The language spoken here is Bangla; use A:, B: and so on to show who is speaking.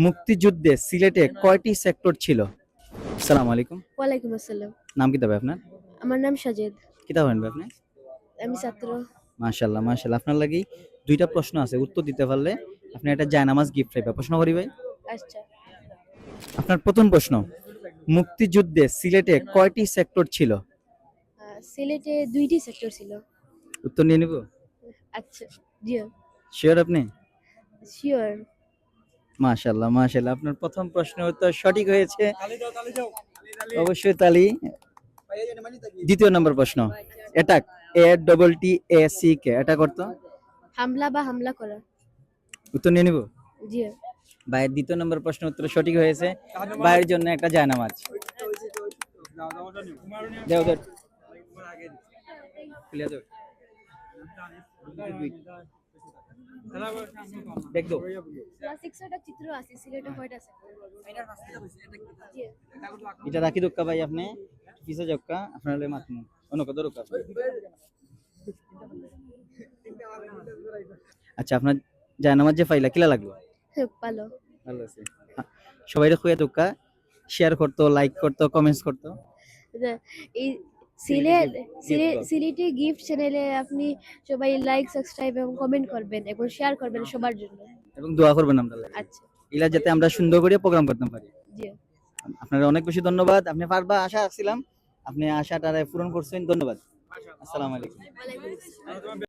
A: মুক্তিযুদ্ধে সিলেটে কয়টি সেক্টর ছিল? আসসালামু আলাইকুম।
B: ওয়ালাইকুম আসসালাম।
A: নাম কি তবে আপনার?
B: আমার নাম সাজেদ।
A: কিতা হবেন ভাই আপনি?
B: আমি ছাত্র।
A: মাশাআল্লাহ মাশাআল্লাহ, আপনার লাগি দুইটা প্রশ্ন আছে, উত্তর দিতে পারলে আপনি একটা জায়নামাজ গিফট পাইবা। প্রশ্ন করি ভাই।
B: আচ্ছা।
A: আপনার প্রথম প্রশ্ন, মুক্তিযুদ্ধে সিলেটে কয়টি সেক্টর ছিল?
B: সিলেটে 2টি সেক্টর ছিল।
A: উত্তর নিয়ে নিব?
B: আচ্ছা। জি।
A: শিওর আপনি?
B: শিওর।
A: মাশাআল্লাহ মাশাআল্লাহ, আপনার প্রথম প্রশ্নের উত্তর সঠিক হয়েছে। অবশ্যই তালি। দ্বিতীয় নম্বর প্রশ্ন, অ্যাটাক, ATTACK, অ্যাটাক অর্থ?
B: হামলা বা হামলা করা।
A: উত্তর নিয়ে নিব?
B: জি।
A: ভাইয়ের দ্বিতীয় নম্বর প্রশ্ন উত্তর সঠিক হয়েছে। ভাইয়ের জন্য একটা জায়নামাজ। দেও দেও। ক্লিয়ার দেও। দেখ দাও।
B: ক্লাস 6 এর চিত্র আছে সিলেটে কয়টা সেক্টর? জি।
A: এটা রাখি দোক্কা ভাই, আপনি পিছে জক্কা আপনার লয় মাতমু অন্য কত রোকা। আচ্ছা, আপনার জায়নামাজ যে ফাইলা কিলা লাগলো?
B: ভালো।
A: ভালো আছে। সবাইরে খুয়া দোক্কা শেয়ার করতো, লাইক করতো, কমেন্টস করতো।
B: এই সিলেটি গিফট চ্যানেলে আপনি সবাই লাইক, সাবস্ক্রাইব এবং কমেন্ট করবেন এবং শেয়ার করবেন সবার জন্য।
A: এবং দোয়া করবেন আমরা লাগি।
B: আচ্ছা।
A: ইলা যাতে আমরা সুন্দর করে প্রোগ্রাম করতে পারি।
B: জি।
A: আপনার অনেক বেশি ধন্যবাদ। আপনি পারবা আশা রাখছিলাম, আপনি আশাটারে পূরণ করছেন। ধন্যবাদ। আসসালামু আলাইকুম।
B: ওয়ালাইকুম আসসালাম।